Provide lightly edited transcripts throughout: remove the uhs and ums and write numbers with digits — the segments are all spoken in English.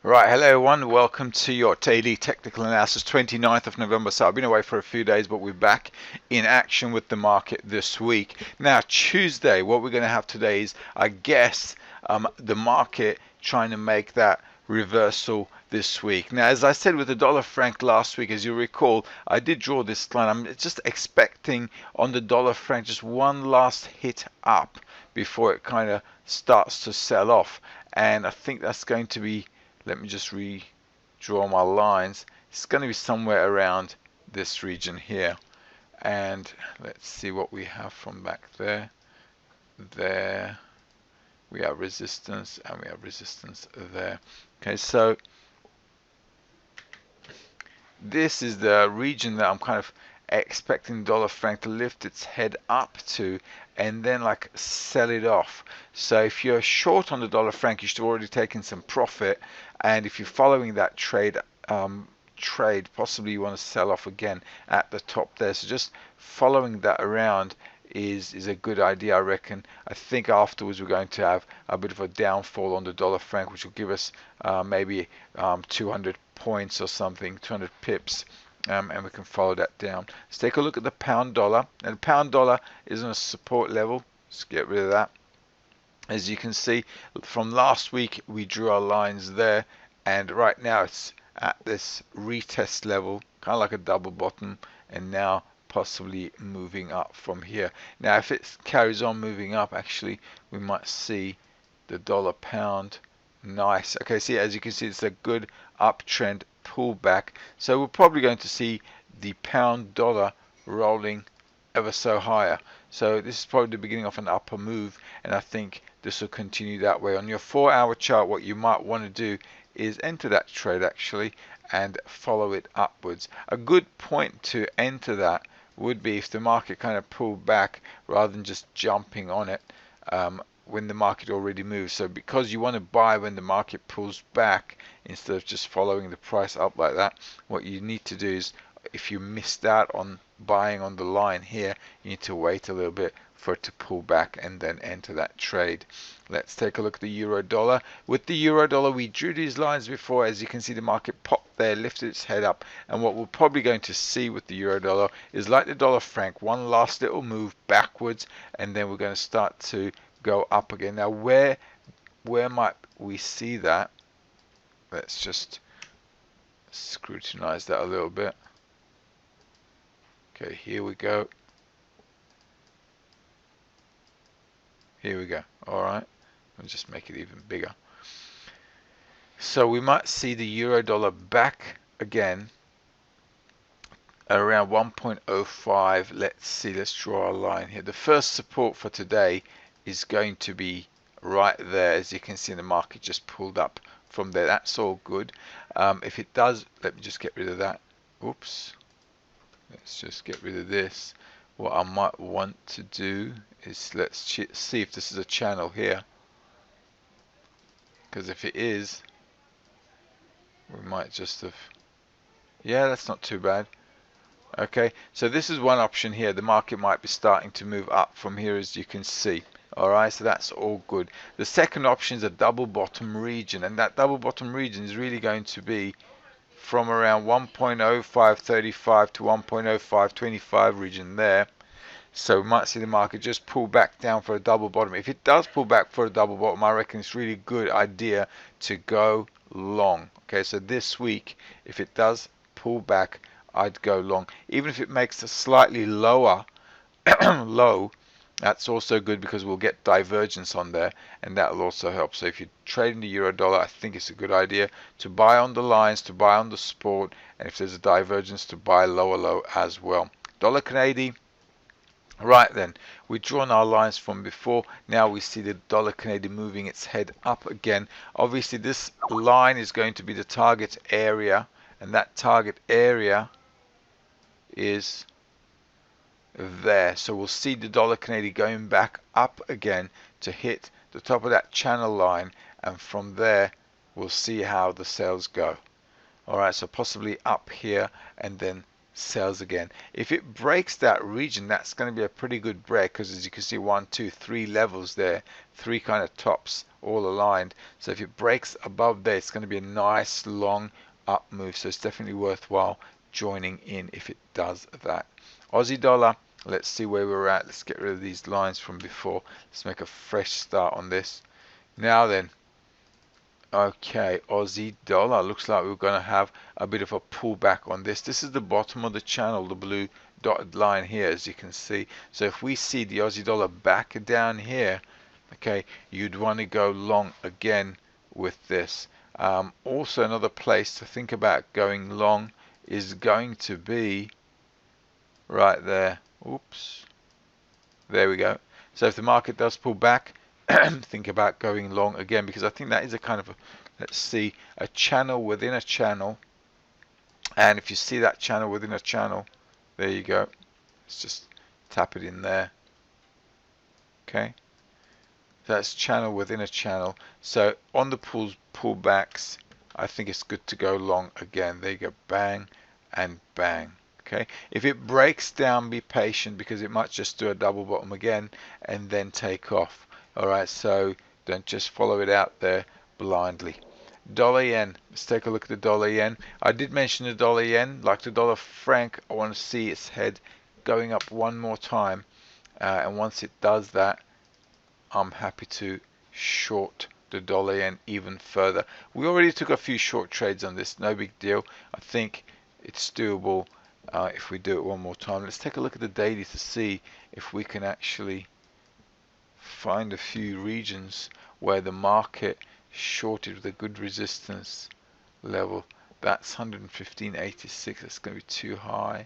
Right, hello everyone, welcome to your daily technical analysis, 29th of November. So I've been away for a few days, but we're back in action with the market this week. Now Tuesday, what we're going to have today is, I guess, the market trying to make that reversal this week. Now, as I said with the dollar franc last week, as you recall, I did draw this line. I'm just expecting on the dollar franc just one last hit up before it kind of starts to sell off, and I think that's going to be, let me just redraw my lines. It's going to be somewhere around this region here. And let's see what we have from back there. There we have resistance, and we have resistance there. Okay, so this is the region that I'm kind of expecting dollar franc to lift its head up to and then like sell it off. So if you're short on the dollar franc, you should have already taken some profit, and if you're following that trade, possibly you want to sell off again at the top there. So just following that around is a good idea, I reckon. I think afterwards we're going to have a bit of a downfall on the dollar franc, which will give us maybe 200 points or something, 200 pips, and we can follow that down. Let's take a look at the pound dollar. And the pound dollar is on a support level. Let's get rid of that. As you can see from last week, we drew our lines there, and right now it's at this retest level, kind of like a double bottom, and now possibly moving up from here. Now if it carries on moving up, actually we might see the dollar pound. Nice. Okay, see, as you can see, it's a good uptrend pullback. So we're probably going to see the pound dollar rolling ever so higher. So this is probably the beginning of an upper move, and I think this will continue that way. On your 4-hour chart, what you might want to do is enter that trade actually and follow it upwards. A good point to enter that would be if the market kind of pulled back rather than just jumping on it when the market already moves. So because you want to buy when the market pulls back instead of just following the price up like that, what you need to do is, if you missed out on buying on the line here, you need to wait a little bit for it to pull back and then enter that trade. Let's take a look at the euro dollar. With the euro dollar, we drew these lines before. As you can see, the market popped there, lifted its head up, and what we're probably going to see with the euro dollar is, like the dollar franc, one last little move backwards, and then we're going to start to go up again. Now where might we see that? Let's just scrutinize that a little bit. Okay, here we go. Here we go. Alright, I'll just make it even bigger. So we might see the euro dollar back again around 1.05. Let's see, let's draw a line here. The first support for today is going to be right there. As you can see, the market just pulled up from there. That's all good. If it does, let me just get rid of that. Oops. Let's just get rid of this. What I might want to do is, let's see if this is a channel here, because if it is, we might just have, yeah, that's not too bad. Okay, so this is one option here. The market might be starting to move up from here, as you can see. Alright, so that's all good. The second option is a double bottom region, and that double bottom region is really going to be from around 1.0535 to 1.0525 region there. So we might see the market just pull back down for a double bottom. If it does pull back for a double bottom, I reckon it's really good idea to go long. Okay, so this week, if it does pull back, I'd go long. Even if it makes a slightly lower low, that's also good, because we'll get divergence on there, and that will also help. So if you're trading the euro dollar, I think it's a good idea to buy on the lines, to buy on the support, and if there's a divergence, to buy lower low as well. Dollar Canadian. Right then, we've drawn our lines from before. Now we see the dollar Canadian moving its head up again. Obviously this line is going to be the target area, and that target area is there. So we'll see the dollar Canadian going back up again to hit the top of that channel line, and from there we'll see how the sales go. Alright, so possibly up here and then sells again. If it breaks that region, that's going to be a pretty good break, because as you can see, 1, 2, 3 levels there, 3 kind of tops all aligned. So if it breaks above there, it's going to be a nice long up move. So it's definitely worthwhile joining in if it does that. Aussie dollar, let's see where we're at. Let's get rid of these lines from before. Let's make a fresh start on this. Now then, okay, Aussie dollar, looks like we're going to have a bit of a pullback on this. This is the bottom of the channel, the blue dotted line here, as you can see. So if we see the Aussie dollar back down here, okay, you'd want to go long again with this. Also, another place to think about going long is going to be right there. Oops, there we go. So if the market does pull back, think about going long again, because I think that is a kind of a, let's see, a channel within a channel. And if you see that channel within a channel, there you go. Let's just tap it in there. Okay, that's channel within a channel. So on the pullbacks, I think it's good to go long again. There you go, bang and bang. Okay, if it breaks down, be patient, because it might just do a double bottom again and then take off. Alright, so don't just follow it out there blindly. Dollar yen, let's take a look at the dollar yen. I did mention the dollar yen. Like the dollar franc, I want to see its head going up one more time, and once it does that, I'm happy to short the dollar yen even further. We already took a few short trades on this, no big deal. I think it's doable if we do it one more time. Let's take a look at the daily to see if we can actually find a few regions where the market shorted with a good resistance level. That's 115.86. That's going to be too high.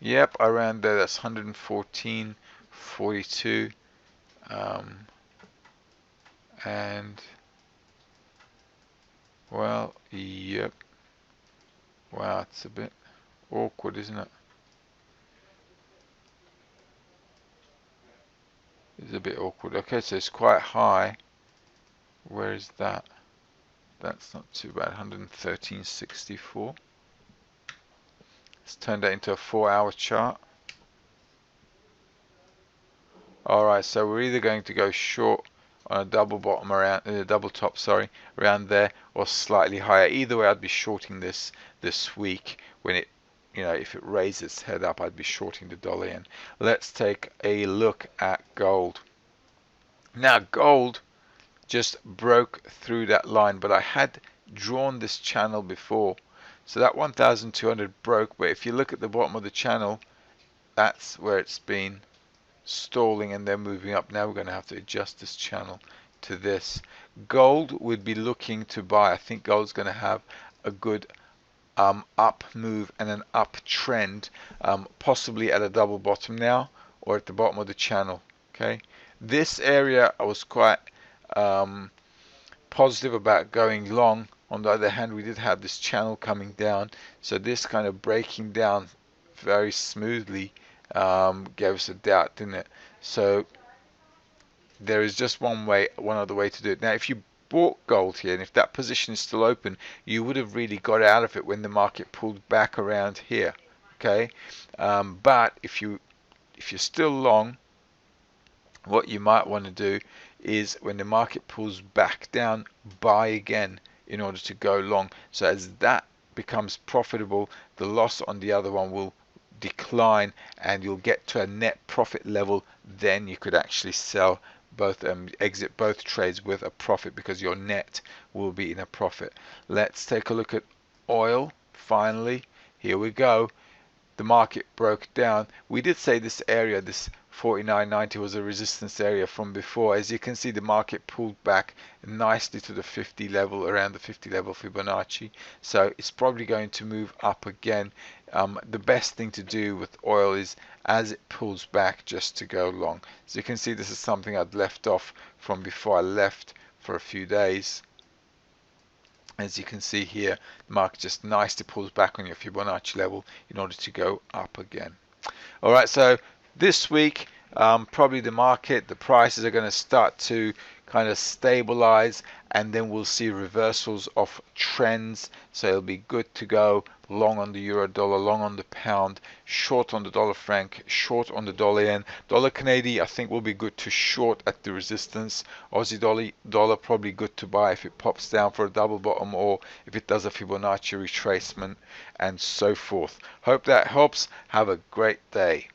Yep, around there. That's 114.42. And well, yep. Wow, it's a bit awkward, isn't it? It's a bit awkward. Okay, so it's quite high. Where is that? That's not too bad. 113.64. Let's turn that into a 4-hour chart. Alright, so we're either going to go short on a double bottom around, double top, sorry, around there, or slightly higher. Either way, I'd be shorting this week. When it, you know, if it raises its head up, I'd be shorting the dollar yen. Let's take a look at gold. Now, gold just broke through that line, but I had drawn this channel before, so that 1,200 broke. But if you look at the bottom of the channel, that's where it's been stalling and then moving up. Now we're going to have to adjust this channel to this. Gold would be looking to buy. I think gold's going to have a good up move and an uptrend, possibly at a double bottom now or at the bottom of the channel. Okay, this area I was quite positive about going long. On the other hand, we did have this channel coming down, so this kind of breaking down very smoothly gave us a doubt, didn't it? So there is just one other way to do it. Now, if you bought gold here, and if that position is still open, you would have really got out of it when the market pulled back around here. Okay, but if you're still long, what you might want to do is when the market pulls back down, buy again in order to go long. So as that becomes profitable, the loss on the other one will decline and you'll get to a net profit level. Then you could actually sell both, exit both trades with a profit, because your net will be in a profit. Let's take a look at oil. Finally, here we go. The market broke down. We did say this area, this 49.90, was a resistance area from before. As you can see, the market pulled back nicely to the 50 level, around the 50 level Fibonacci. So it's probably going to move up again. The best thing to do with oil is, as it pulls back, just to go long. As you can see, this is something I'd left off from before I left for a few days. As you can see here, the market just nicely pulls back on your Fibonacci level in order to go up again. Alright, so this week probably the market, the prices are going to start to kind of stabilize, and then we'll see reversals of trends. So it'll be good to go long on the euro dollar, long on the pound, short on the dollar franc, short on the dollar yen. Dollar Canadian I think will be good to short at the resistance. Aussie dollar probably good to buy if it pops down for a double bottom, or if it does a Fibonacci retracement, and so forth. Hope that helps. Have a great day.